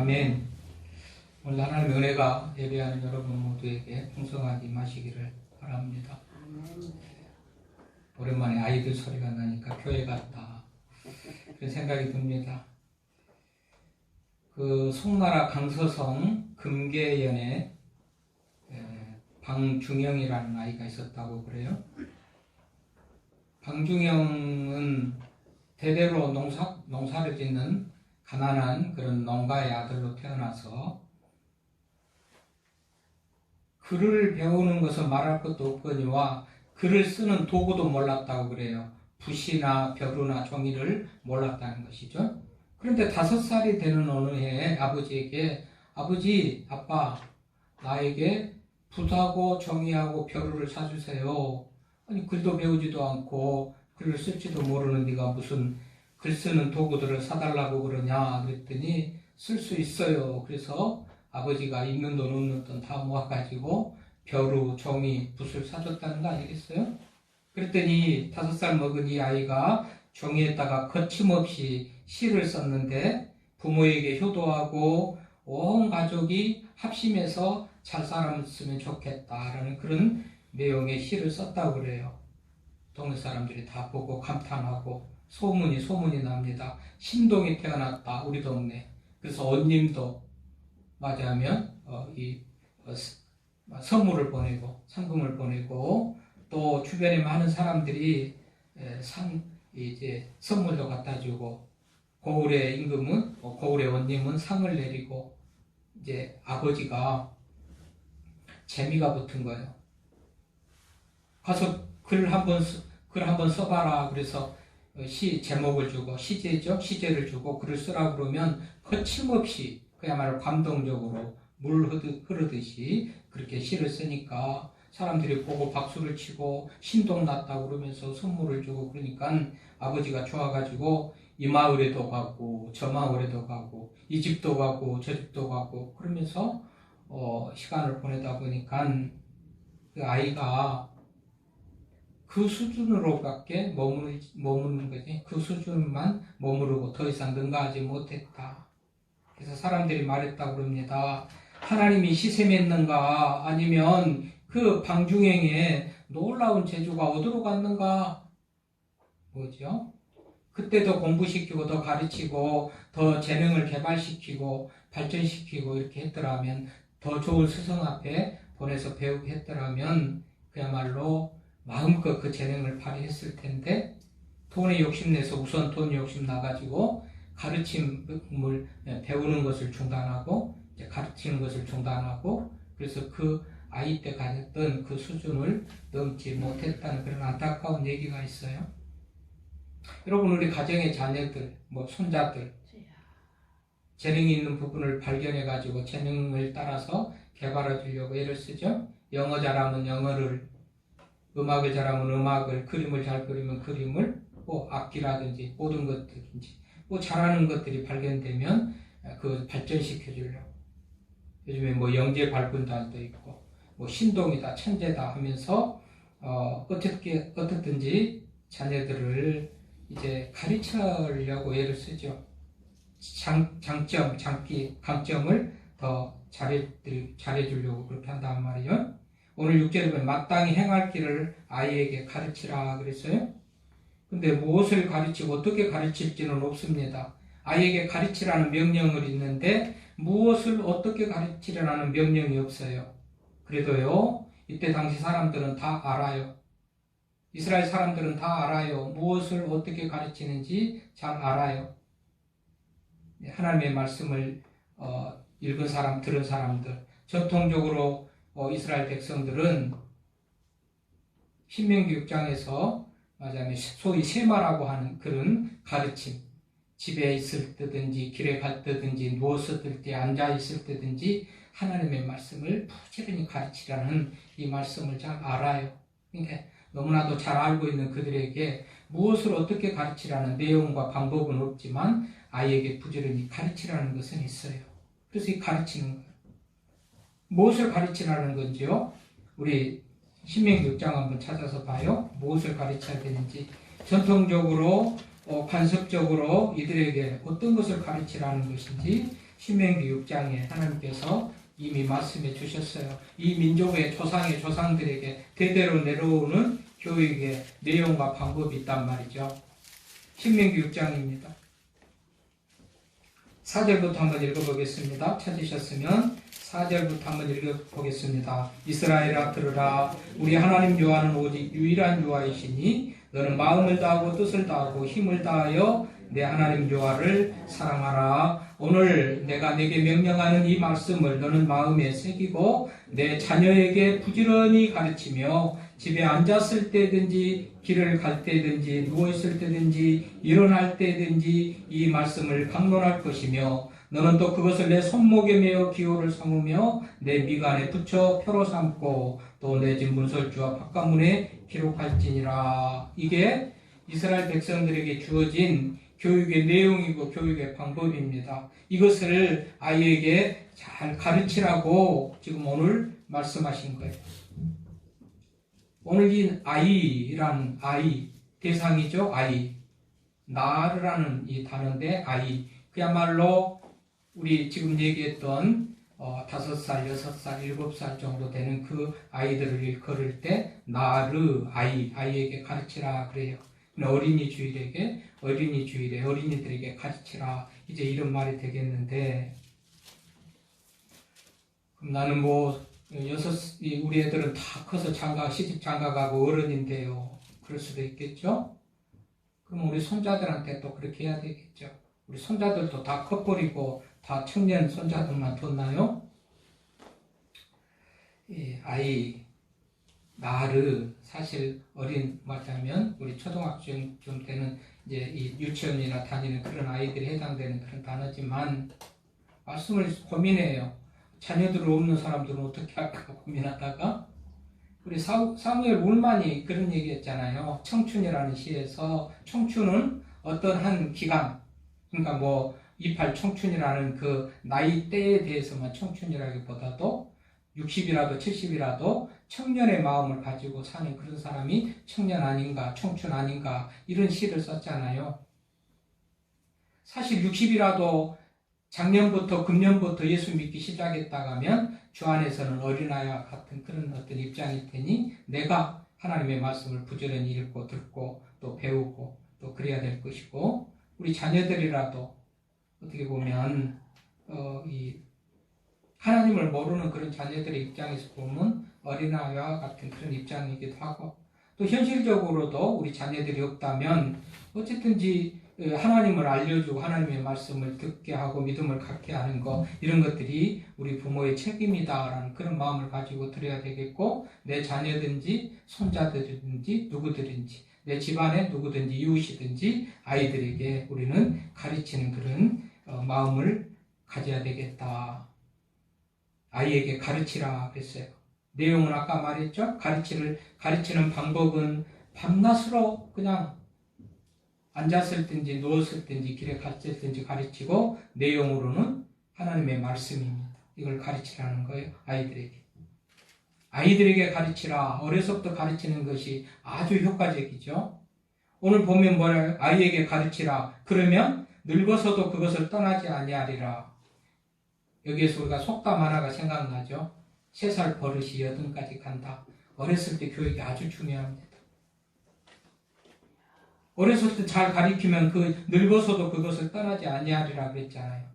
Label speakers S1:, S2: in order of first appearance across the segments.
S1: 아멘. 오늘 하나님의 은혜가 예배하는 여러분 모두에게 풍성하게 임하시기를 바랍니다. 오랜만에 아이들 소리가 나니까 교회 같다 그런 생각이 듭니다. 그 송나라 강서성 금계연에 방중영이라는 아이가 있었다고 그래요. 방중영은 대대로 농사를 짓는 가난한 그런 농가의 아들로 태어나서 글을 배우는 것은 말할 것도 없거니와 글을 쓰는 도구도 몰랐다고 그래요. 붓이나 벼루나 종이를 몰랐다는 것이죠. 그런데 5살이 되는 어느 해에 아버지에게 아버지, 아빠, 나에게 붓하고 종이하고 벼루를 사주세요. 아니 글도 배우지도 않고 글을 쓸지도 모르는 네가 무슨 글 쓰는 도구들을 사달라고 그러냐 그랬더니 쓸 수 있어요. 그래서 아버지가 있는 돈 없는 돈 다 모아가지고 벼루, 종이, 붓을 사줬다는 거 아니겠어요? 그랬더니 5살 먹은 이 아이가 종이에다가 거침없이 시를 썼는데 부모에게 효도하고 온 가족이 합심해서 잘 살았으면 좋겠다라는 그런 내용의 시를 썼다고 그래요. 동네 사람들이 다 보고 감탄하고 소문이 납니다. 신동이 태어났다 우리 동네. 그래서 언님도 맞이하면 선물을 보내고 상금을 보내고 또 주변에 많은 사람들이 이제 선물도 갖다 주고 고을의 임금은 고을의 원님은 상을 내리고 이제 아버지가 재미가 붙은 거예요. 가서 글 한번 써봐라. 그래서 시 제목을 주고 시제를 주고 글을 쓰라고 그러면 거침없이 그야말로 감동적으로 물 흐르듯이 그렇게 시를 쓰니까 사람들이 보고 박수를 치고 신동났다고 그러면서 선물을 주고 그러니까 아버지가 좋아가지고 이 마을에도 가고 저 마을에도 가고 이 집도 가고 저 집도 가고 그러면서 시간을 보내다 보니까 그 아이가 그 수준으로밖에 머무르는 거지. 그 수준만 머무르고 더 이상 능가하지 못했다. 그래서 사람들이 말했다고 그럽니다. 하나님이 시샘했는가 아니면 그 방중행의 놀라운 재주가 어디로 갔는가? 뭐죠? 그때도 공부시키고 더 가르치고 더 재능을 개발시키고 발전시키고 이렇게 했더라면 더 좋은 스승 앞에 보내서 배우게 했더라면 그야말로 마음껏 그 재능을 발휘했을 텐데 돈에 욕심내서 우선 돈 욕심 나가지고 가르침을 배우는 것을 중단하고 이제 가르치는 것을 중단하고 그래서 그 아이 때 가졌던 그 수준을 넘지 못했다는 그런 안타까운 얘기가 있어요. 여러분 우리 가정의 자녀들, 손자들 재능이 있는 부분을 발견해 가지고 재능을 따라서 개발해 주려고 애를 쓰죠. 영어 잘하면 영어를, 음악을 잘하면 음악을, 그림을 잘 그리면 그림을, 악기라든지 모든 것들인지 잘하는 것들이 발견되면 그 발전시켜 주려고. 요즘에 영재 발군단도 있고 신동이다 천재다 하면서 어떻든지 자녀들을 이제 가르치려고 애를 쓰죠. 강점을 더 잘해주려고 그렇게 한단 말이에요. 오늘 6절에 보면 마땅히 행할 길을 아이에게 가르치라 그랬어요. 근데 무엇을 가르치고 어떻게 가르칠지는 없습니다. 아이에게 가르치라는 명령을 있는데 무엇을 어떻게 가르치라는 명령이 없어요. 그래도요, 이때 당시 사람들은 다 알아요. 이스라엘 사람들은 다 알아요. 무엇을 어떻게 가르치는지 잘 알아요. 하나님의 말씀을 읽은 사람, 들은 사람들, 전통적으로 이스라엘 백성들은 신명기 6장에서 말하자면 소위 세마라고 하는 그런 가르침, 집에 있을 때든지 길에 갈 때든지 누웠을 때 앉아 있을 때든지 하나님의 말씀을 부지런히 가르치라는 이 말씀을 잘 알아요. 그러니까 너무나도 잘 알고 있는 그들에게 무엇을 어떻게 가르치라는 내용과 방법은 없지만 아이에게 부지런히 가르치라는 것은 있어요. 그래서 이 가르치는 거예요. 무엇을 가르치라는 건지요? 우리 신명기 6장 한번 찾아서 봐요. 무엇을 가르쳐야 되는지. 전통적으로 간섭적으로 이들에게 어떤 것을 가르치라는 것인지 신명기 6장에 하나님께서 이미 말씀해 주셨어요. 이 민족의 조상의 조상들에게 대대로 내려오는 교육의 내용과 방법이 있단 말이죠. 신명기 6장입니다. 4절부터 한번 읽어보겠습니다. 찾으셨으면 4절부터 한번 읽어보겠습니다. 이스라엘아 들으라. 우리 하나님 여호와는 오직 유일한 여호와이시니 너는 마음을 다하고 뜻을 다하고 힘을 다하여 내 하나님 여호와를 사랑하라. 오늘 내가 내게 명령하는 이 말씀을 너는 마음에 새기고 내 자녀에게 부지런히 가르치며 집에 앉았을 때든지 길을 갈 때든지 누워있을 때든지 일어날 때든지 이 말씀을 강론할 것이며 너는 또 그것을 내 손목에 메어 기호를 삼으며 내 미간에 붙여 표로 삼고 또 내 집 문설주와 바깥문에 기록할지니라. 이게 이스라엘 백성들에게 주어진 교육의 내용이고 교육의 방법입니다. 이것을 아이에게 잘 가르치라고 지금 오늘 말씀하신 거예요. 오늘 이 아이라는 아이, 대상이죠. 아이. 나르라는 이 단어인데 아이. 그야말로 우리 지금 얘기했던 5살, 6살, 7살 정도 되는 그 아이들을 일컬을 때 나르, 아이에게 가르치라 그래요. 어린이 주일에 어린이들에게 가르치라. 이제 이런 말이 되겠는데, 그럼 나는 우리 애들은 다 커서 시집 장가가고 어른인데요. 그럴 수도 있겠죠? 그럼 우리 손자들한테 또 그렇게 해야 되겠죠? 우리 손자들도 다 커버리고 다 청년 손자들만 뒀나요? 나르, 사실 말하자면 우리 초등학생 때는 이제 이 유치원이나 다니는 그런 아이들이 해당되는 그런 단어지만 말씀을 고민해요. 자녀들 없는 사람들은 어떻게 할까 고민하다가 우리 사무엘 울만이 그런 얘기했잖아요. 청춘이라는 시에서 청춘은 어떤 한 기간, 그러니까 28 청춘이라는 그 나이대에 대해서만 청춘이라기보다도 60이라도 70이라도 청년의 마음을 가지고 사는 그런 사람이 청년 아닌가, 청춘 아닌가 이런 시를 썼잖아요. 사실 60이라도 작년부터 금년부터 예수 믿기 시작했다가 하면 주 안에서는 어린아이와 같은 그런 어떤 입장일 테니 내가 하나님의 말씀을 부지런히 읽고 듣고 또 배우고 또 그래야 될 것이고 우리 자녀들이라도 어떻게 보면 이 하나님을 모르는 그런 자녀들의 입장에서 보면 어린아이와 같은 그런 입장이기도 하고 또 현실적으로도 우리 자녀들이 없다면 어쨌든지 하나님을 알려주고 하나님의 말씀을 듣게 하고 믿음을 갖게 하는 것 이런 것들이 우리 부모의 책임이다라는 그런 마음을 가지고 들어야 되겠고 내 자녀든지 손자들이든지 누구든지 내 집안에 누구든지 이웃이든지 아이들에게 우리는 가르치는 그런 마음을 가져야 되겠다. 아이에게 가르치라 그랬어요. 내용은 아까 말했죠. 가르치는 방법은 밤낮으로 그냥 앉았을 든지 누웠을 든지 길에 갔을 든지 가르치고 내용으로는 하나님의 말씀입니다. 이걸 가르치라는 거예요. 아이들에게 가르치라. 어려서부터 가르치는 것이 아주 효과적이죠. 오늘 보면 뭐래요? 아이에게 가르치라. 그러면 늙어서도 그것을 떠나지 아니하리라. 여기에서 우리가 속담 하나가 생각나죠. 3살 버릇이 8까지 간다. 어렸을 때 교육이 아주 중요합니다. 어렸을 때 잘 가르치면 늙어서도 그것을 떠나지 아니하리라 그랬잖아요.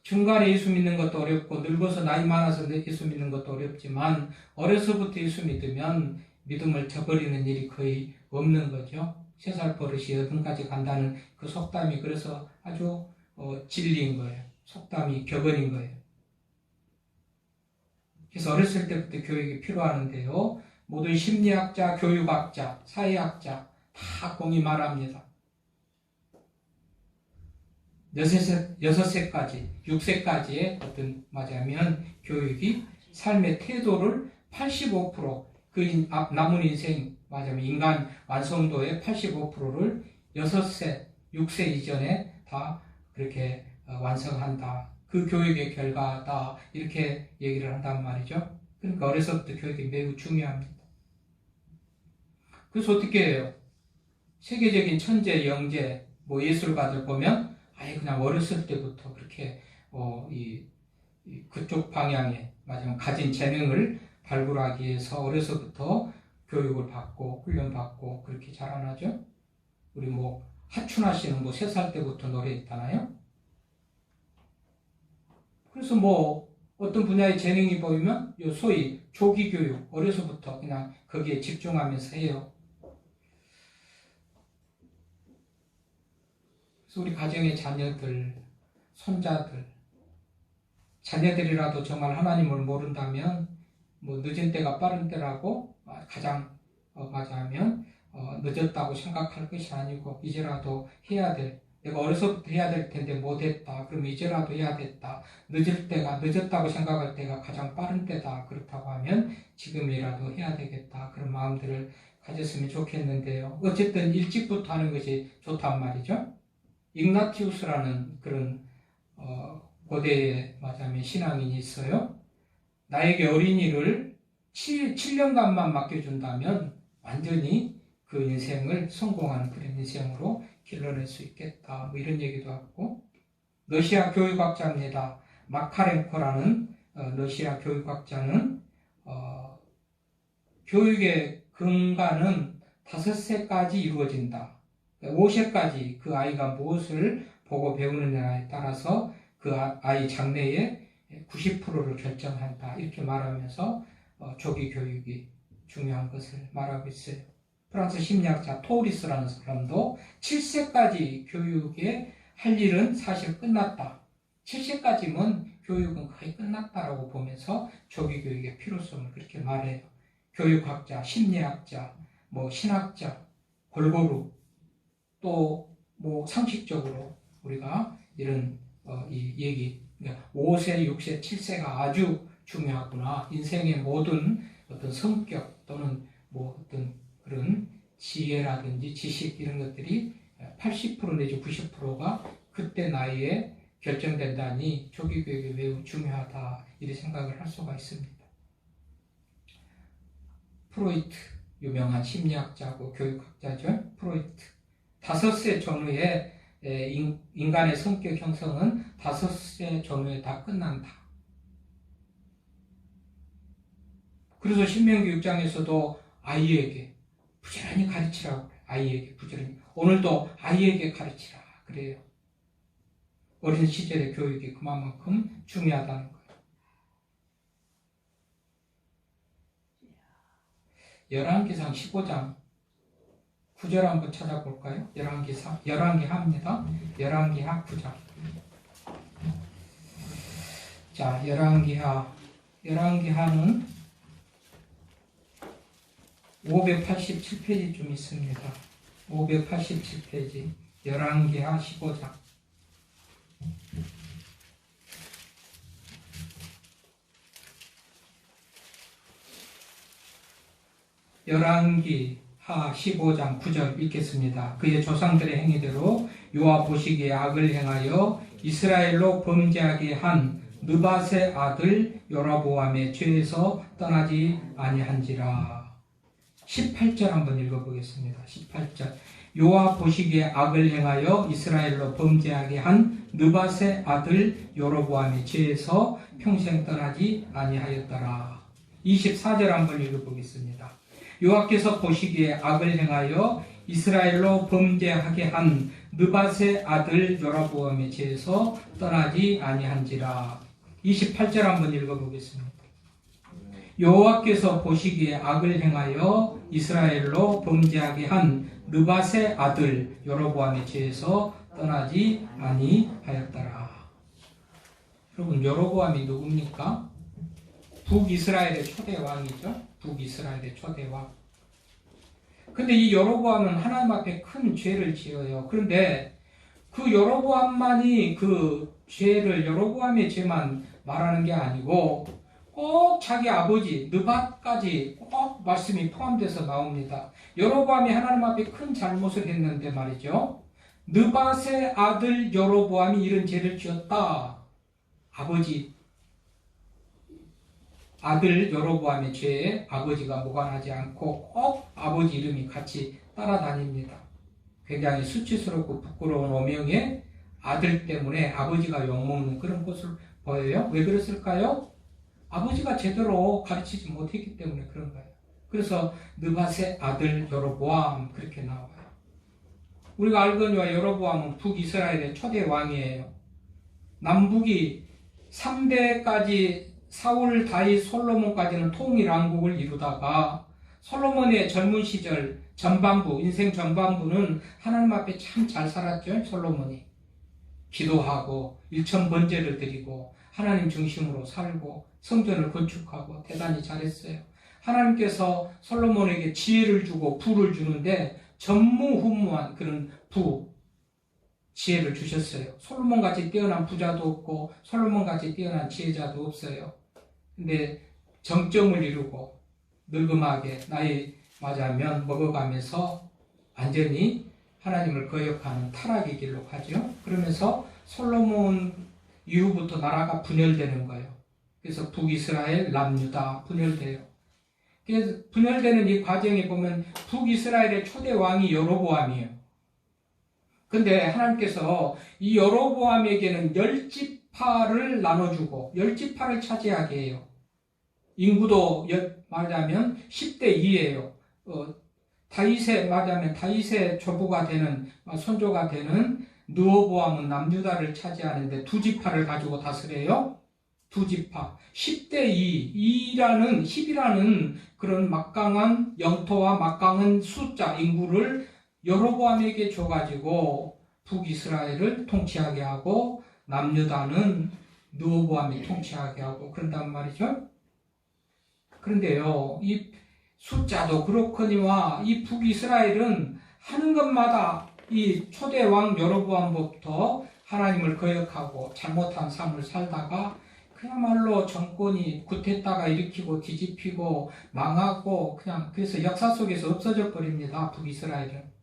S1: 중간에 예수 믿는 것도 어렵고 늙어서 나이 많아서 예수 믿는 것도 어렵지만 어려서부터 예수 믿으면 믿음을 저버리는 일이 거의 없는 거죠. 3살 버릇이 8까지 간다는 그 속담이 그래서 아주 진리인 거예요. 속담이 격언인 거예요. 그래서 어렸을 때부터 교육이 필요하는데요. 모든 심리학자, 교육학자, 사회학자 다 공이 말합니다. 6세까지, 6세까지의 말하자면 교육이 삶의 태도를 85% 남은 인생, 말하자면 인간 완성도의 85%를 6세, 6세 이전에 다 그렇게 완성한다. 그 교육의 결과다. 이렇게 얘기를 한단 말이죠. 그러니까 어려서부터 교육이 매우 중요합니다. 그래서 어떻게 해요? 세계적인 천재, 영재, 예술가들 보면 아예 그냥 어렸을 때부터 그렇게 그쪽 방향에 마지막 가진 재능을 발굴하기 위해서 어려서부터 교육을 받고 훈련받고 그렇게 자라나죠. 우리 하춘아 씨는 3살 때부터 노래했잖아요. 그래서 어떤 분야의 재능이 보이면 소위 조기 교육, 어려서부터 그냥 거기에 집중하면서 해요. 그래서 우리 가정의 자녀들, 손자들, 자녀들이라도 정말 하나님을 모른다면 늦은 때가 빠른 때라고 가장 맞아하면 늦었다고 생각할 것이 아니고 이제라도 해야 될, 내가 어려서부터 해야 될 텐데 못했다. 그럼 이제라도 해야 됐다. 늦었다고 생각할 때가 가장 빠른 때다. 그렇다고 하면 지금이라도 해야 되겠다. 그런 마음들을 가졌으면 좋겠는데요. 어쨌든 일찍부터 하는 것이 좋단 말이죠. ig나티우스라는 그런 고대에 맞아면 신앙인이 있어요. 나에게 어린이를 7년간만 맡겨준다면 완전히 그 인생을 성공하는 그런 인생으로 길러낼 수 있겠다. 이런 얘기도 하고, 러시아 교육학자입니다. 마카렌코라는 러시아 교육학자는 교육의 근간은 5세까지 이루어진다. 5세까지 그 아이가 무엇을 보고 배우느냐에 따라서 그 아이 장래의 90%를 결정한다. 이렇게 말하면서 조기 교육이 중요한 것을 말하고 있어요. 프랑스 심리학자 토리스라는 사람도 7세까지 교육에 할 일은 사실 끝났다. 7세까지면 교육은 거의 끝났다라고 보면서 조기 교육의 필요성을 그렇게 말해요. 교육학자, 심리학자, 신학자, 골고루 또 상식적으로 우리가 이런 이 얘기, 5세, 6세, 7세가 아주 중요하구나. 인생의 모든 어떤 성격 또는 어떤 그런 지혜라든지 지식 이런 것들이 80% 내지 90%가 그때 나이에 결정된다니 조기 교육이 매우 중요하다. 이렇게 생각을 할 수가 있습니다. 프로이트, 유명한 심리학자고 교육학자죠. 프로이트. 5세 전후에 인간의 성격 형성은 5세 전후에 다 끝난다. 그래서 신명기 6장에서도 아이에게 부지런히 가르치라고 그래요. 아이에게 부지런히. 오늘도 아이에게 가르치라 그래요. 어린 시절의 교육이 그만큼 중요하다는 거예요. 열왕기상 15장 9절 한번 찾아볼까요? 열왕기하입니다. 열왕기하 9장. 자, 열왕기하는 587페이지 좀 있습니다. 587페이지. 열왕기하 15장. 열왕기하 15장 9절 읽겠습니다. 그의 조상들의 행위대로 여호와 보시기에 악을 행하여 이스라엘로 범죄하게 한 느밧의 아들 여로보암의 죄에서 떠나지 아니한지라. 18절 한번 읽어보겠습니다. 18절. 여호와 보시기에 악을 행하여 이스라엘로 범죄하게 한 느밧의 아들 여로보암의 죄에서 평생 떠나지 아니하였더라. 24절 한번 읽어보겠습니다. 여호와께서 보시기에 악을 행하여 이스라엘로 범죄하게 한 느밧의 아들 여로보암의 죄에서 떠나지 아니한지라. 28절 한번 읽어보겠습니다. 여호와께서 보시기에 악을 행하여 이스라엘로 범죄하게 한 느밧의 아들 여로보암의 죄에서 떠나지 아니하였더라. 여러분, 여로보암이 누굽니까? 북이스라엘의 초대 왕이죠. 북이스라엘의 초대 왕. 근데 이 여로보암은 하나님 앞에 큰 죄를 지어요. 그런데 그 여로보암만이 그 죄를, 여로보암의 죄만 말하는 게 아니고 꼭 자기 아버지 느밧까지 꼭 말씀이 포함돼서 나옵니다. 여로보암이 하나님 앞에 큰 잘못을 했는데 말이죠. 느밧의 아들 여로보암이 이런 죄를 지었다. 아들 여로보암의 죄에 아버지가 무관하지 않고 꼭 아버지 이름이 같이 따라다닙니다. 굉장히 수치스럽고 부끄러운 오명에 아들 때문에 아버지가 욕먹는 그런 것을 보여요. 왜 그랬을까요? 아버지가 제대로 가르치지 못했기 때문에 그런 거예요. 그래서 느밧의 아들 여로보암 그렇게 나와요. 우리가 알거니와 여로보암은 북이스라엘의 초대 왕이에요. 남북이 3대까지 사울, 다윗, 솔로몬까지는 통일 왕국을 이루다가 솔로몬의 젊은 시절 전반부, 인생 전반부는 하나님 앞에 참 잘 살았죠. 솔로몬이 기도하고 일천 번제를 드리고 하나님 중심으로 살고 성전을 건축하고 대단히 잘했어요. 하나님께서 솔로몬에게 지혜를 주고 부를 주는데 전무후무한 그런 지혜를 주셨어요. 솔로몬같이 뛰어난 부자도 없고 솔로몬같이 뛰어난 지혜자도 없어요. 근데 정점을 이루고 늙음하게 나이 맞으면 먹어가면서 완전히 하나님을 거역하는 타락의 길로 가죠. 그러면서 솔로몬 이후부터 나라가 분열되는 거예요. 그래서 북이스라엘, 남유다 분열돼요. 그래서 분열되는 이 과정에 보면 북이스라엘의 초대 왕이 여로보암이에요. 근데 하나님께서 이 여로보암에게는 10지파를 나눠주고 10지파를 차지하게 해요. 인구도 말하자면 10대 2예요. 다윗의 조부가 되는 손조가 되는 르호보암은 남유다를 차지하는데 2지파를 가지고 다스려요. 2지파 10대 10이라는 그런 막강한 영토와 막강한 숫자 인구를 여로보암에게 줘가지고 북이스라엘을 통치하게 하고 남유다는 르호보암이 통치하게 하고 그런단 말이죠. 그런데요, 이 숫자도 그렇거니와 이 북이스라엘은 하는 것마다 이 초대왕 여로보암부터 하나님을 거역하고 잘못한 삶을 살다가 그야말로 정권이 구태타가 일으키고 뒤집히고 망하고 그냥 그래서 역사 속에서 없어져 버립니다. 북이스라엘은.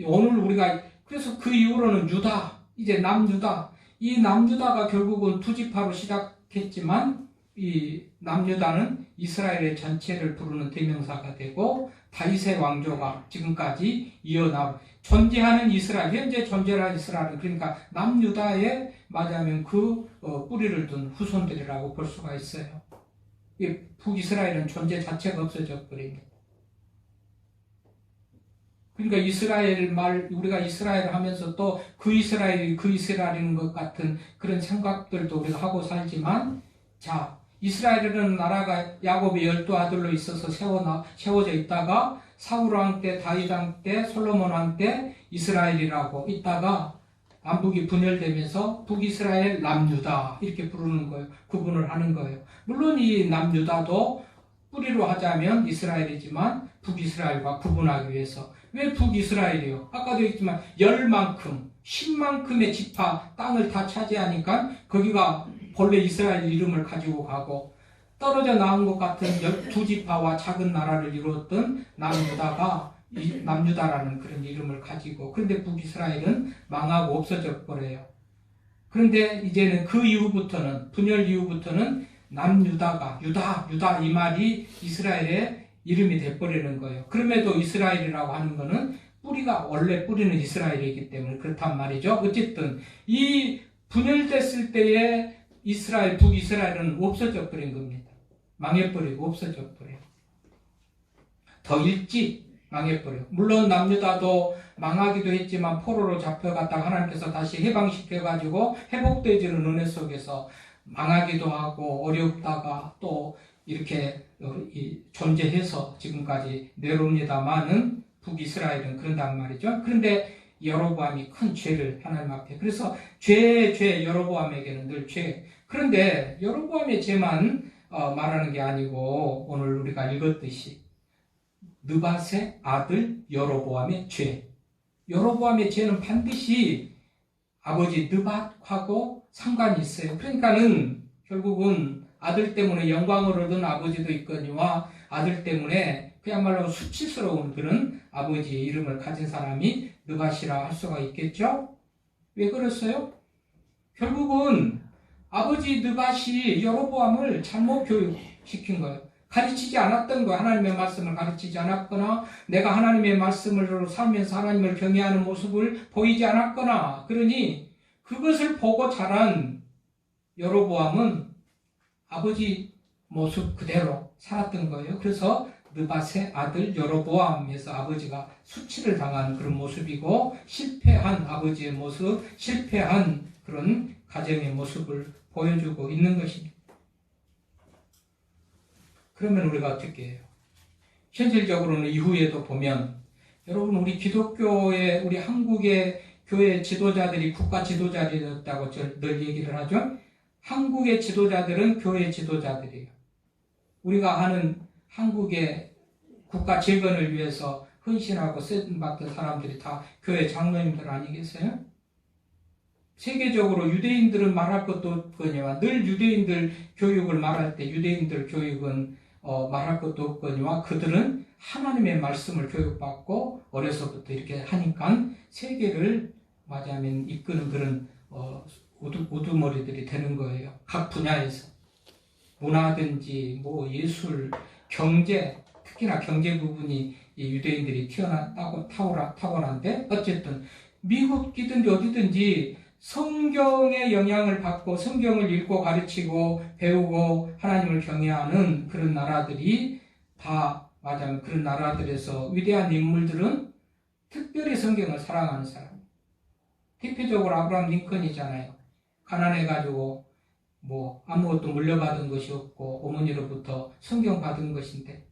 S1: 오늘 우리가 그래서 그 이후로는 유다, 이제 남유다, 이 남유다가 결국은 2지파로 시작했지만 이 남유다는 이스라엘의 전체를 부르는 대명사가 되고 다윗의 왕조가 지금까지 이어나오고 존재하는 이스라엘, 현재 존재하는 이스라엘은 그러니까 남유다에 맞으면 그 뿌리를 둔 후손들이라고 볼 수가 있어요. 북이스라엘은 존재 자체가 없어져 버립니다. 그러니까 우리가 이스라엘 하면서 또 그 이스라엘인 것 같은 그런 생각들도 우리가 하고 살지만 자, 이스라엘이라는 나라가 야곱의 12아들로 있어서 세워져 있다가 사울왕 때, 다윗왕 때, 솔로몬왕 때 이스라엘이라고 있다가 남북이 분열되면서 북이스라엘, 남유다 이렇게 부르는 거예요. 구분을 하는 거예요. 물론 이 남유다도 뿌리로 하자면 이스라엘이지만 북이스라엘과 구분하기 위해서. 왜 북이스라엘이요? 아까도 했지만 10만큼, 10만큼의 지파 땅을 다 차지하니까 거기가 본래 이스라엘 이름을 가지고 가고 떨어져 나온 것 같은 12지파와 작은 나라를 이루었던 남유다라는 그런 이름을 가지고 그런데 북이스라엘은 망하고 없어져 버려요. 그런데 이제는 그 이후부터는 분열 이후부터는 남유다가 유다 이 말이 이스라엘의 이름이 돼버리는 거예요. 그럼에도 이스라엘이라고 하는 거는 원래 뿌리는 이스라엘이기 때문에 그렇단 말이죠. 어쨌든 이 분열됐을 때에 북이스라엘은 없어져 버린 겁니다. 망해버리고 없어져 버려요. 더 일찍 망해버려요. 물론 남유다도 망하기도 했지만 포로로 잡혀갔다가 하나님께서 다시 해방시켜가지고 회복되지는 은혜 속에서 망하기도 하고 어렵다가 또 이렇게 존재해서 지금까지 내려옵니다마는 북이스라엘은 그런단 말이죠. 그런데 여로보암이 큰 죄를 하나님 앞에 그래서 여로보암에게는 늘 죄. 그런데 여로보암의 죄만 말하는 게 아니고 오늘 우리가 읽었듯이 느밧의 아들 여로보암의 죄. 여로보암의 죄는 반드시 아버지 느밧하고 상관이 있어요. 그러니까는 결국은 아들 때문에 영광을 얻은 아버지도 있거니와 아들 때문에 그야말로 수치스러운 그런 아버지의 이름을 가진 사람이 느밧이라 할 수가 있겠죠? 왜 그랬어요? 결국은 아버지 느밧이 여로보암을 잘못 교육시킨 거예요. 가르치지 않았던 거야. 하나님의 말씀을 가르치지 않았거나 내가 하나님의 말씀으로 살면서 하나님을 경외하는 모습을 보이지 않았거나 그러니 그것을 보고 자란 여로보암은 아버지 모습 그대로 살았던 거예요. 그래서 느밧의 아들 여로보암에서 아버지가 수치를 당한 그런 모습이고 실패한 아버지의 모습, 실패한 그런 가정의 모습을 보여주고 있는 것입니다. 그러면 우리가 어떻게 해요? 현실적으로는 이후에도 보면 여러분 우리 기독교의 우리 한국의 교회 지도자들이 국가 지도자들이었다고 늘 얘기를 하죠. 한국의 지도자들은 교회 지도자들이에요. 우리가 아는 한국의 국가 재건을 위해서 헌신하고 쓰임받던 사람들이 다 교회 장로님들 아니겠어요? 세계적으로 유대인들은 말할 것도 없거니와 늘 유대인들 교육을 말할 때 유대인들 교육은 말할 것도 없거니와 그들은 하나님의 말씀을 교육받고 어려서부터 이렇게 하니까 세계를 맞이하면 이끄는 그런 우두머리들이 되는 거예요. 각 분야에서 문화든지 뭐 예술, 경제, 특히나 경제 부분이 이 유대인들이 타고난데 어쨌든 미국이든지 어디든지 성경의 영향을 받고 성경을 읽고 가르치고 배우고 하나님을 경외하는 그런 나라들이 다 맞아요. 그런 나라들에서 위대한 인물들은 특별히 성경을 사랑하는 사람. 대표적으로 아브라함 링컨이잖아요. 가난해가지고 뭐 아무것도 물려받은 것이 없고 어머니로부터 성경 받은 것인데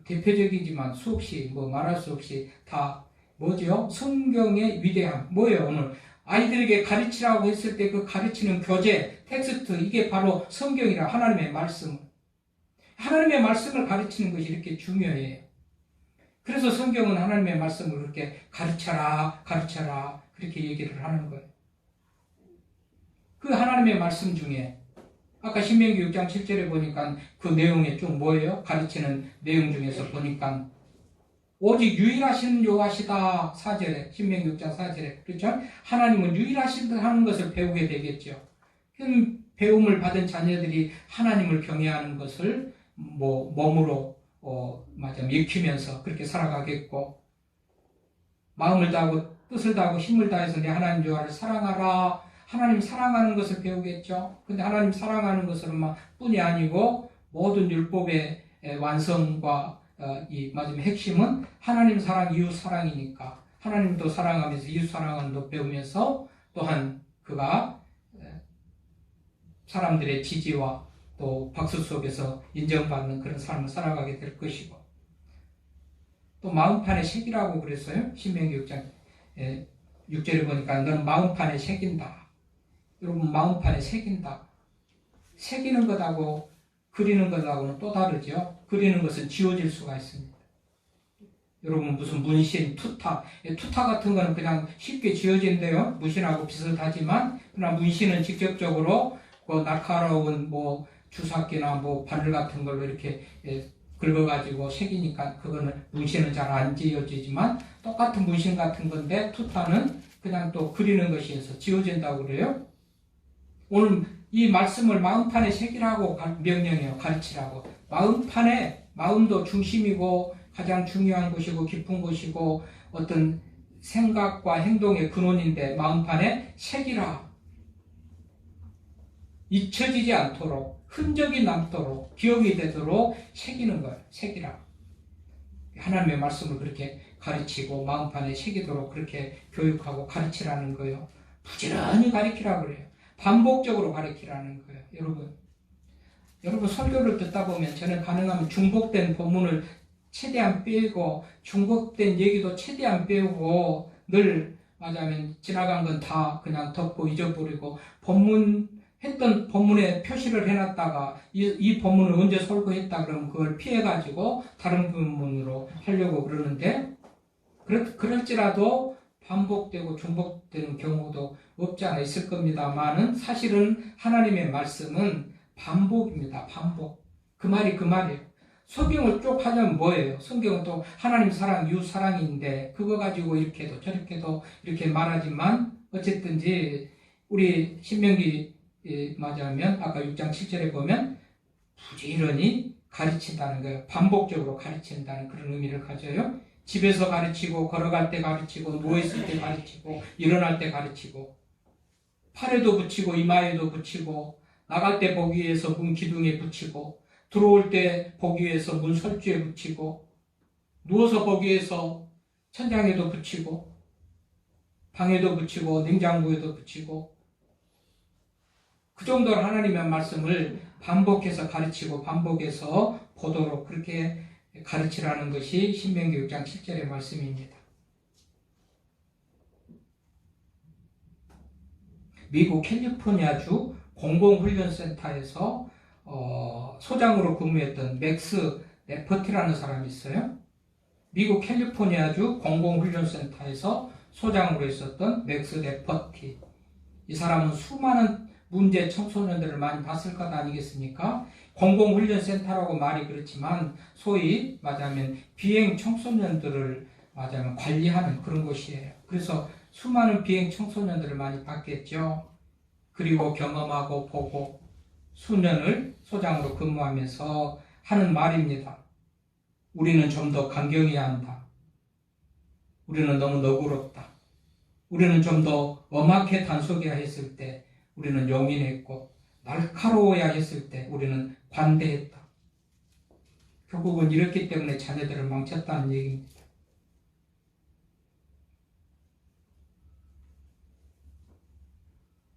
S1: 대표적이지만 수없이 말할 수 없이 다 뭐죠? 성경의 위대함. 뭐예요? 오늘 아이들에게 가르치라고 했을 때 그 가르치는 교재, 텍스트 이게 바로 성경이라 하나님의 말씀. 하나님의 말씀을 가르치는 것이 이렇게 중요해요. 그래서 성경은 하나님의 말씀을 그렇게 가르쳐라 그렇게 얘기를 하는 거예요. 그 하나님의 말씀 중에 아까 신명기 6장 7절에 보니까 그 내용에 쭉 뭐예요? 가르치는 내용 중에서 보니까 오직 유일하신 여호와시다 4절에 신명기 6장 4절에 그렇죠? 하나님은 유일하시다는 것을 배우게 되겠죠. 그럼 배움을 받은 자녀들이 하나님을 경외하는 것을 몸으로 익히면서 그렇게 살아가겠고 마음을 다하고 뜻을 다하고 힘을 다해서 내 하나님 여호와를 사랑하라. 하나님 사랑하는 것을 배우겠죠. 근데 하나님 사랑하는 것은 뿐이 아니고 모든 율법의 완성과 이 마지막 핵심은 하나님 사랑, 이웃 사랑이니까 하나님도 사랑하면서 이웃 사랑하는 도 배우면서 또한 그가 사람들의 지지와 또 박수 속에서 인정받는 그런 삶을 살아가게 될 것이고 또 마음판에 새기라고 그랬어요. 신명기 6장 6절에 보니까 너는 마음판에 새긴다. 여러분 마음판에 새긴다. 새기는 것하고 그리는 것하고는 또 다르죠. 그리는 것은 지워질 수가 있습니다. 여러분 무슨 문신, 투타 같은 거는 그냥 쉽게 지워진대요. 문신하고 비슷하지만 그러나 문신은 직접적으로 날카로운 주사기나 바늘 같은 걸로 이렇게 긁어가지고 새기니까 그거는 문신은 잘 안 지워지지만 똑같은 문신 같은 건데 투타는 그냥 또 그리는 것이 있어서 지워진다고 그래요. 오늘 이 말씀을 마음판에 새기라고 명령해요. 가르치라고. 마음도 중심이고 가장 중요한 것이고 깊은 것이고 어떤 생각과 행동의 근원인데 마음판에 새기라. 잊혀지지 않도록 흔적이 남도록 기억이 되도록 새기는 거예요. 새기라. 하나님의 말씀을 그렇게 가르치고 마음판에 새기도록 그렇게 교육하고 가르치라는 거예요. 부지런히 가르치라고 그래요. 반복적으로 가르치라는 거예요. 여러분 설교를 듣다 보면 저는 가능하면 중복된 본문을 최대한 빼고 중복된 얘기도 최대한 빼고 늘 맞아면 지나간 건 다 그냥 덮고 잊어버리고 했던 본문에 표시를 해놨다가 이 본문을 언제 설교했다 그러면 그걸 피해가지고 다른 본문으로 하려고 그러는데 그럴지라도 반복되고 중복되는 경우도 없지 않아 있을 겁니다만은 사실은 하나님의 말씀은 반복입니다. 반복. 그 말이에요. 성경을 쭉 하면 뭐예요? 성경은 또 하나님 사랑, 이웃 사랑인데 그거 가지고 이렇게도 저렇게도 이렇게 말하지만 어쨌든지 우리 신명기 맞아하면 아까 6장 7절에 보면 부지런히 가르친다는 거예요. 반복적으로 가르친다는 그런 의미를 가져요. 집에서 가르치고, 걸어갈 때 가르치고, 누워있을 때 가르치고, 일어날 때 가르치고, 팔에도 붙이고, 이마에도 붙이고, 나갈 때 보기 위해서 문 기둥에 붙이고, 들어올 때 보기 위해서 문 설주에 붙이고, 누워서 보기 위해서 천장에도 붙이고, 방에도 붙이고, 냉장고에도 붙이고, 그 정도로 하나님의 말씀을 반복해서 가르치고 반복해서 보도록 그렇게 가르치라는 것이 신명기 6장 7절의 말씀입니다. 미국 캘리포니아주 공공훈련센터에서 소장으로 근무했던 맥스 레퍼티라는 사람이 있어요. 미국 캘리포니아주 공공훈련센터에서 소장으로 있었던 맥스 레퍼티. 이 사람은 수많은 문제 청소년들을 많이 봤을 것 아니겠습니까? 공공훈련센터라고 말이 그렇지만 소위 말하면 비행 청소년들을 말하면 관리하는 그런 곳이에요. 그래서 수많은 비행 청소년들을 많이 봤겠죠. 그리고 경험하고 보고 수년을 소장으로 근무하면서 하는 말입니다. 우리는 좀 더 강경해야 한다. 우리는 너무 너그럽다. 우리는 좀 더 엄하게 단속해야 했을 때 우리는 용인했고 날카로워야 했을 때 우리는 관대했다. 결국은 이렇기 때문에 자녀들을 망쳤다는 얘기입니다.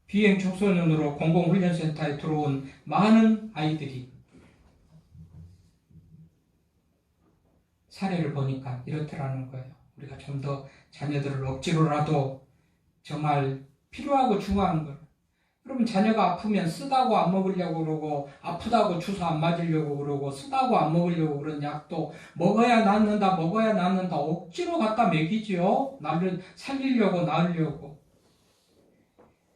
S1: 비행 청소년으로 공공훈련센터에 들어온 많은 아이들이 사례를 보니까 이렇더라는 거예요. 우리가 좀 더 자녀들을 억지로라도 정말 필요하고 중요한 걸. 그러면 자녀가 아프면 쓰다고 안 먹으려고 그러고 아프다고 주사 안 맞으려고 그러고 쓰다고 안 먹으려고 그런 약도 먹어야 낫는다 억지로 갖다 먹이죠. 나를 살리려고 나으려고.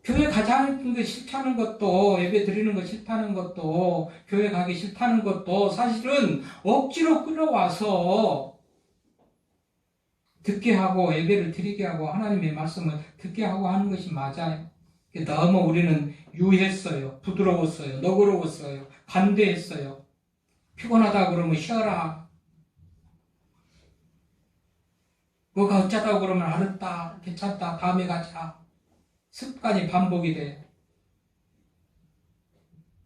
S1: 교회 가자는 거 싫다는 것도 예배 드리는 거 싫다는 것도 교회 가기 싫다는 것도 사실은 억지로 끌어와서 듣게 하고 예배를 드리게 하고 하나님의 말씀을 듣게 하고 하는 것이 맞아요. 너무 우리는 유했어요. 부드러웠어요. 너그러웠어요. 관대했어요. 피곤하다 그러면 쉬어라. 뭐가 어쩌다고 그러면 알았다. 괜찮다. 다음에 가자. 습관이 반복이 돼.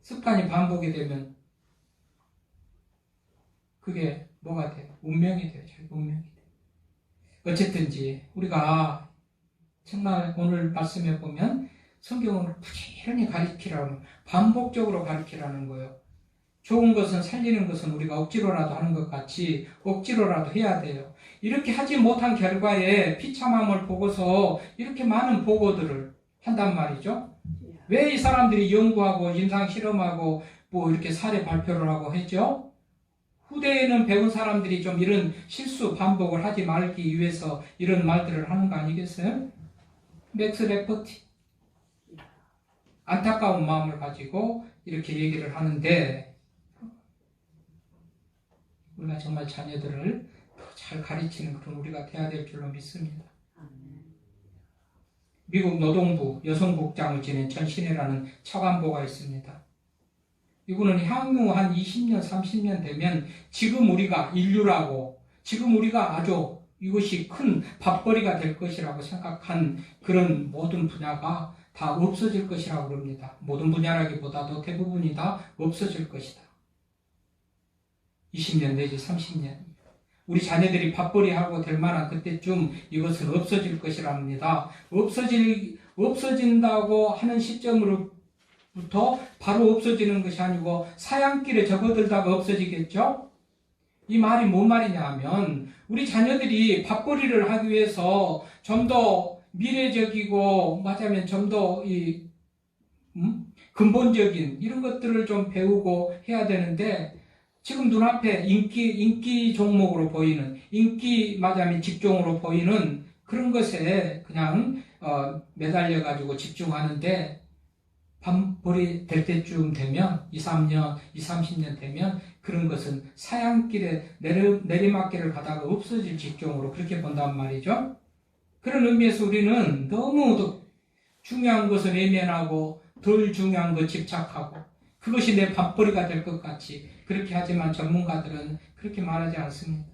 S1: 습관이 반복이 되면 그게 뭐가 돼? 운명이 돼요. 운명이 돼. 어쨌든지 우리가 정말 오늘 말씀해 보면 성경을 부지런히 가르치라는, 반복적으로 가르치라는 거예요. 좋은 것은 살리는 것은 우리가 억지로라도 하는 것 같이 억지로라도 해야 돼요. 이렇게 하지 못한 결과에 비참함을 보고서 이렇게 많은 보고들을 한단 말이죠. 왜 이 사람들이 연구하고 임상 실험하고 뭐 이렇게 사례 발표를 하고 했죠? 후대에는 배운 사람들이 좀 이런 실수 반복을 하지 말기 위해서 이런 말들을 하는 거 아니겠어요? 맥스 레퍼티 안타까운 마음을 가지고 이렇게 얘기를 하는데 우리가 정말 자녀들을 더 잘 가르치는 그런 우리가 돼야 될 줄로 믿습니다. 미국 노동부 여성국장을 지낸 전신혜라는 차관보가 있습니다. 이분은 향후 한 20년, 30년 되면 지금 우리가 인류라고 지금 우리가 아주 이것이 큰 밥벌이가 될 것이라고 생각한 그런 모든 분야가 다 없어질 것이라고 그럽니다. 모든 분야라기보다도 대부분이 다 없어질 것이다. 20년 내지 30년. 우리 자녀들이 밥벌이하고 될 만한 그때쯤 이것은 없어질 것이랍니다. 없어진다고 하는 시점으로부터 바로 없어지는 것이 아니고 사양길에 접어들다가 없어지겠죠? 이 말이 뭔 말이냐 하면 우리 자녀들이 밥벌이를 하기 위해서 좀 더 미래적이고 말하자면 좀 더 근본적인 이런 것들을 좀 배우고 해야 되는데 지금 눈앞에 인기 종목으로 보이는 인기 말하자면 직종으로 보이는 그런 것에 그냥 매달려 가지고 집중하는데 밥벌이 될 때쯤 되면 2, 30년 되면 그런 것은 사양길에 내리막길을 가다가 없어질 직종으로 그렇게 본단 말이죠. 그런 의미에서 우리는 너무 중요한 것은 외면하고 덜 중요한 것 집착하고 그것이 내 밥벌이가 될 것 같이 그렇게 하지만 전문가들은 그렇게 말하지 않습니다.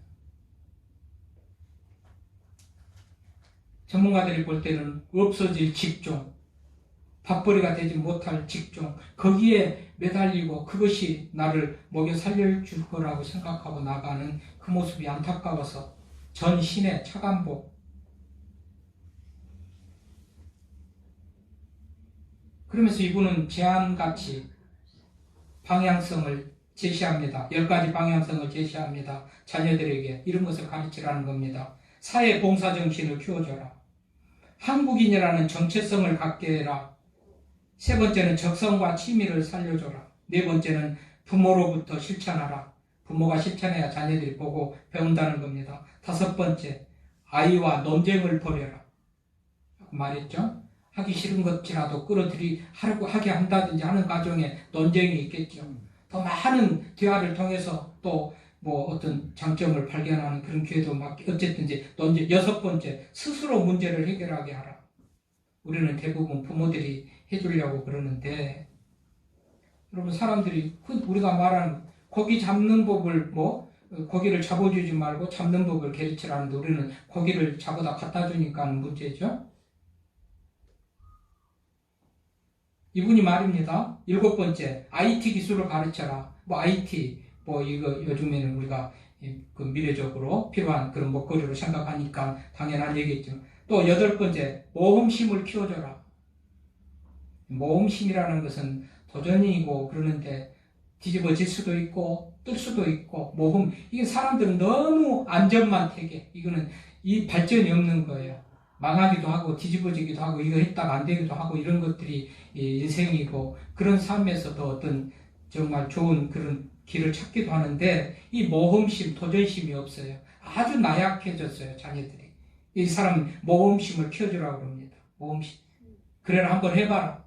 S1: 전문가들이 볼 때는 없어질 직종, 밥벌이가 되지 못할 직종, 거기에 매달리고 그것이 나를 먹여 살려줄 거라고 생각하고 나가는 그 모습이 안타까워서 전신의 차관복, 그러면서 이분은 제안같이 방향성을 제시합니다. 10가지 방향성을 제시합니다. 자녀들에게 이런 것을 가르치라는 겁니다. 사회봉사정신을 키워줘라. 한국인이라는 정체성을 갖게 해라. 세 번째는 적성과 취미를 살려줘라. 네 번째는 부모로부터 실천하라. 부모가 실천해야 자녀들이 보고 배운다는 겁니다. 다섯 번째, 아이와 논쟁을 벌여라. 말했죠? 하기 싫은 것이라도 하려고 하게 한다든지 하는 과정에 논쟁이 있겠죠. 더 많은 대화를 통해서 또 어떤 장점을 발견하는 그런 기회도 어쨌든지 논쟁. 여섯 번째, 스스로 문제를 해결하게 하라. 우리는 대부분 부모들이 해주려고 그러는데, 여러분, 사람들이 우리가 말하는 고기 잡는 법을 고기를 잡아주지 말고 잡는 법을 가르치라는데 우리는 고기를 잡아다 갖다 주니까 하는 문제죠. 이분이 말입니다. 일곱 번째, IT 기술을 가르쳐라. IT, 이거 요즘에는 우리가 그 미래적으로 필요한 그런 먹거리로 생각하니까 당연한 얘기겠죠. 또 여덟 번째, 모험심을 키워줘라. 모험심이라는 것은 도전이고 그러는데 뒤집어질 수도 있고 뜰 수도 있고 이게 사람들은 너무 안전만 택해. 이거는 이 발전이 없는 거예요. 망하기도 하고 뒤집어지기도 하고 이거 했다가 안 되기도 하고 이런 것들이 인생이고 그런 삶에서도 어떤 정말 좋은 그런 길을 찾기도 하는데 이 모험심, 도전심이 없어요. 아주 나약해졌어요, 자녀들이. 이 사람 모험심을 키워주라고 합니다. 모험심. 그래라 한번 해봐라.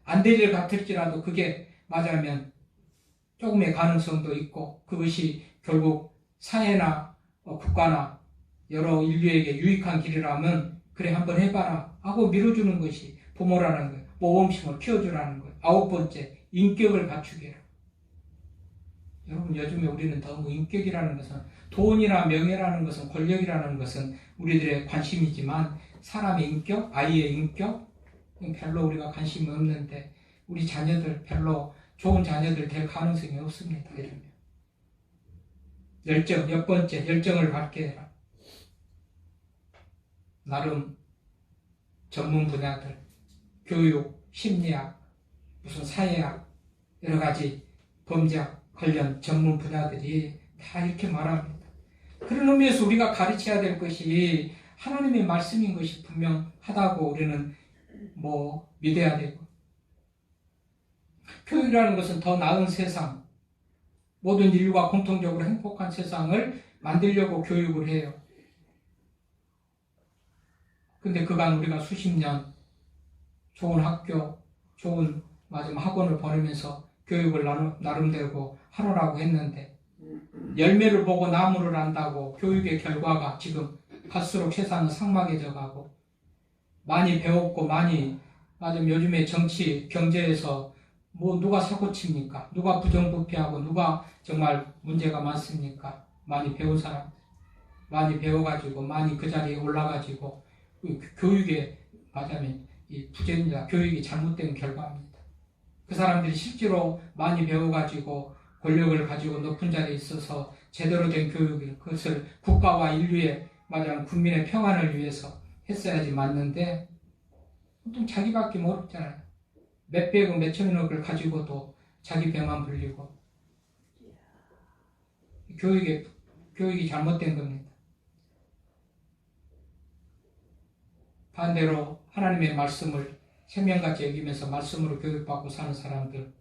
S1: 안 될 일 같을지라도 그게 맞으면 조금의 가능성도 있고 그것이 결국 사회나 국가나 여러 인류에게 유익한 길이라면 그래 한번 해봐라 하고 밀어주는 것이 부모라는 거예요. 모험심을 키워주라는 거예요. 아홉 번째, 인격을 갖추게 해라. 여러분, 요즘에 우리는 너무 인격이라는 것은 돈이나 명예라는 것은 권력이라는 것은 우리들의 관심이지만 사람의 인격, 아이의 인격 별로 우리가 관심이 없는데 우리 자녀들 별로 좋은 자녀들 될 가능성이 없습니다. 이러면 열정, 몇 번째, 열정을 갖게 해라. 나름 전문 분야들, 교육, 심리학, 무슨 사회학, 여러 가지 범죄학 관련 전문 분야들이 다 이렇게 말합니다. 그런 의미에서 우리가 가르쳐야 될 것이 하나님의 말씀인 것이 분명하다고 우리는 믿어야 되고, 교육이라는 것은 더 나은 세상, 모든 인류가 공통적으로 행복한 세상을 만들려고 교육을 해요. 근데 그간 우리가 수십 년 좋은 학교, 좋은 학원을 보내면서 교육을 나름대로 하라고 했는데 열매를 보고 나무를 안다고 교육의 결과가 지금 갈수록 세상은 삭막해져 가고 많이 배웠고 요즘에 정치, 경제에서 누가 사고칩니까? 누가 부정부패하고 누가 정말 문제가 많습니까? 많이 배운 사람, 많이 배워가지고 많이 그 자리에 올라가지고 교육에 이 부재입니다. 교육이 잘못된 결과입니다. 그 사람들이 실제로 많이 배워가지고 권력을 가지고 높은 자리에 있어서 제대로 된 교육을 그것을 국가와 인류의 국민의 평안을 위해서 했어야지 맞는데 보통 자기밖에 모르잖아요. 몇백억 몇천억을 가지고도 자기 배만 불리고 교육이 잘못된 겁니다. 반대로 하나님의 말씀을 생명같이 여기면서 말씀으로 교육받고 사는 사람들,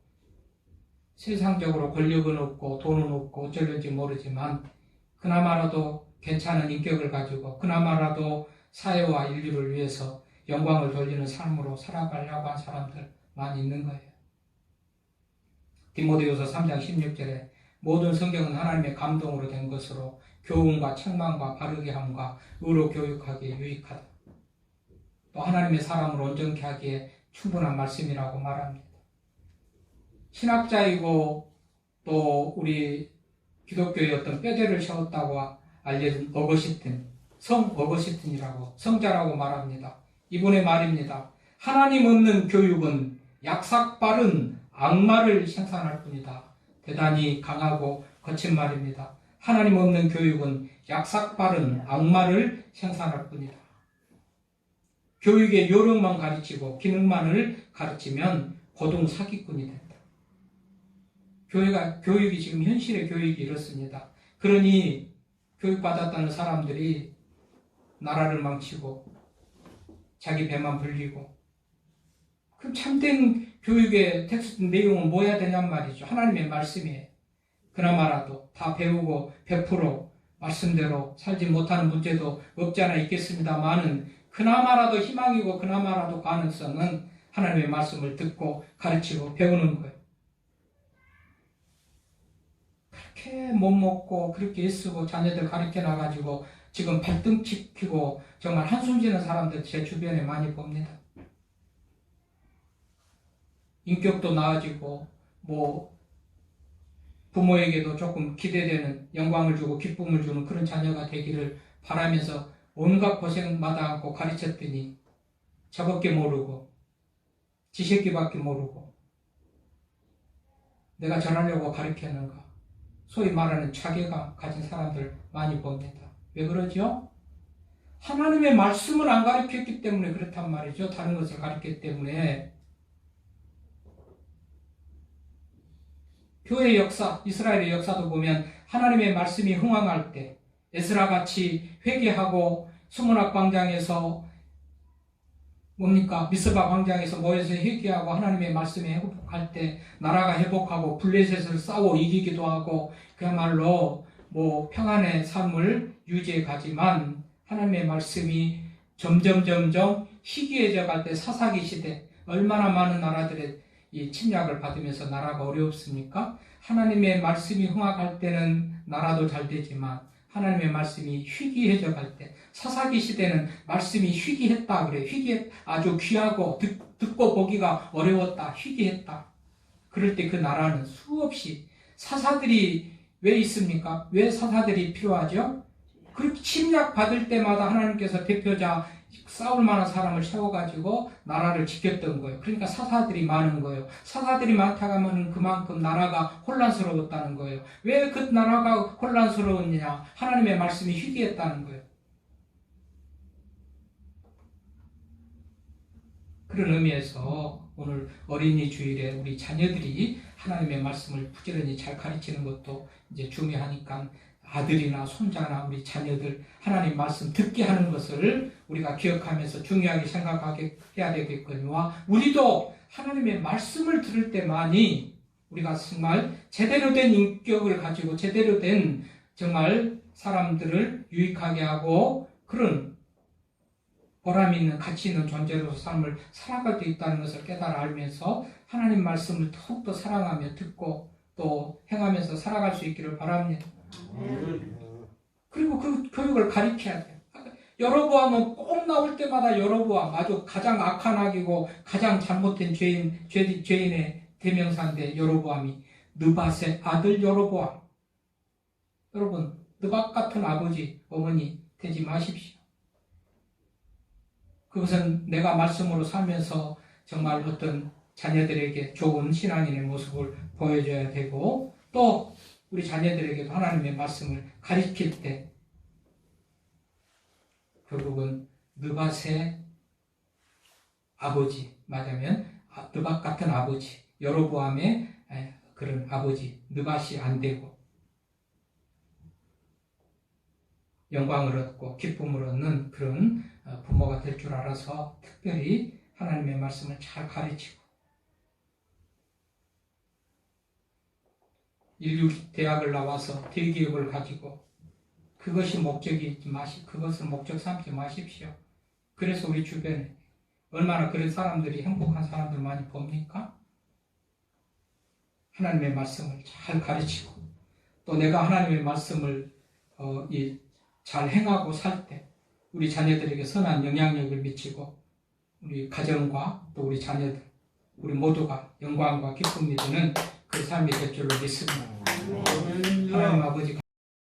S1: 세상적으로 권력은 없고 돈은 없고 어쩌는지 모르지만 그나마라도 괜찮은 인격을 가지고 그나마라도 사회와 인류를 위해서 영광을 돌리는 삶으로 살아가려고 한 사람들 많이 있는 거예요. 디모데후서 3장 16절에 모든 성경은 하나님의 감동으로 된 것으로 교훈과 책망과 바르게 함과 의로 교육하기에 유익하다. 또 하나님의 사람을 온전케 하기에 충분한 말씀이라고 말합니다. 신학자이고 또 우리 기독교의 어떤 뼈대를 세웠다고 알려진 어거시틴, 성 어거시틴이라고 성자라고 말합니다. 이분의 말입니다. 하나님 없는 교육은 약삭빠른 악마를 생산할 뿐이다. 대단히 강하고 거친 말입니다. 하나님 없는 교육은 약삭빠른 악마를 생산할 뿐이다. 교육의 요령만 가르치고 기능만을 가르치면 고등 사기꾼이 된다. 교육이 지금 현실의 교육이 이렇습니다. 그러니 교육받았다는 사람들이 나라를 망치고 자기 배만 불리고, 그럼 참된 교육의 텍스트 내용은 뭐 해야 되냔 말이죠. 하나님의 말씀이에요. 그나마라도 다 배우고 100% 말씀대로 살지 못하는 문제도 없지 않아 있겠습니다만은 그나마라도 희망이고 그나마라도 가능성은 하나님의 말씀을 듣고 가르치고 배우는 거예요. 그렇게 못 먹고 그렇게 애쓰고 자녀들 가르쳐 놔가지고 지금 발등치키고 정말 한숨 지는 사람들 제 주변에 많이 봅니다. 인격도 나아지고 뭐 부모에게도 조금 기대되는, 영광을 주고 기쁨을 주는 그런 자녀가 되기를 바라면서 온갖 고생마다 않고 가르쳤더니 저밖에 모르고 지새끼밖에 모르고 내가 전하려고 가르쳤는가, 소위 말하는 자괴감 가진 사람들 많이 봅니다. 왜 그러죠? 하나님의 말씀을 안 가르쳤기 때문에 그렇단 말이죠. 다른 것을 가르쳤기 때문에. 교회의 역사, 이스라엘의 역사도 보면 하나님의 말씀이 흥황할 때 에스라같이 회개하고 수문학 광장에서 미스바 광장에서 모여서 회개하고 하나님의 말씀에 회복할 때 나라가 회복하고 블레셋을 싸워 이기기도 하고 그야말로 평안의 삶을 유지해 가지만, 하나님의 말씀이 점점 희귀해져 갈 때 사사기 시대 얼마나 많은 나라들의 이 침략을 받으면서 나라가 어려웠습니까? 하나님의 말씀이 흥황할 때는 나라도 잘 되지만 하나님의 말씀이 희귀해져 갈 때, 사사기 시대는 말씀이 희귀했다 그래요. 아주 귀하고 듣고 보기가 어려웠다. 희귀했다. 그럴 때 그 나라는 수없이 사사들이 왜 있습니까? 왜 사사들이 필요하죠? 그렇게 침략받을 때마다 하나님께서 대표자 싸울 만한 사람을 세워가지고 나라를 지켰던 거예요. 그러니까 사사들이 많은 거예요. 사사들이 많다고 하면 그만큼 나라가 혼란스러웠다는 거예요. 왜 그 나라가 혼란스러웠느냐? 하나님의 말씀이 희귀했다는 거예요. 그런 의미에서 오늘 어린이 주일에 우리 자녀들이 하나님의 말씀을 부지런히 잘 가르치는 것도 이제 중요하니까 아들이나 손자나 우리 자녀들 하나님 말씀 듣게 하는 것을 우리가 기억하면서 중요하게 생각하게 해야 되겠거니와, 우리도 하나님의 말씀을 들을 때만이 우리가 정말 제대로 된 인격을 가지고 제대로 된 정말 사람들을 유익하게 하고 그런 보람 있는 가치 있는 존재로서 삶을 살아갈 수 있다는 것을 깨달아 알면서 하나님 말씀을 더욱더 사랑하며 듣고 또 행하면서 살아갈 수 있기를 바랍니다. 그리고 그 교육을 가르쳐야 돼요. 여로보암은 꼭 나올 때마다 여로보암, 아주 가장 악한 악이고 가장 잘못된 죄인의 대명사인데, 여로보암이 느밧의 아들 여로보암. 여러분, 느밧 같은 아버지, 어머니 되지 마십시오. 그것은 내가 말씀으로 살면서 정말 어떤 자녀들에게 좋은 신앙인의 모습을 보여줘야 되고, 또 우리 자녀들에게도 하나님의 말씀을 가르칠 때 결국은 느밧의 아버지, 말하자면 느밧 같은 아버지, 여로보암의 그런 아버지, 느밧이 안 되고 영광을 얻고 기쁨을 얻는 그런 부모가 될 줄 알아서 특별히 하나님의 말씀을 잘 가르치고, 인류 대학을 나와서 대기업을 가지고 그것이 목적이지 그것을 목적 삼지 마십시오. 그래서 우리 주변에 얼마나 그런 사람들이 행복한 사람들 많이 봅니까? 하나님의 말씀을 잘 가르치고 또 내가 하나님의 말씀을 잘 행하고 살 때 우리 자녀들에게 선한 영향력을 미치고 우리 가정과 또 우리 자녀들 우리 모두가 영광과 기쁨이 드는 그 삶이 될 줄로 믿습니다. 하나님 아버지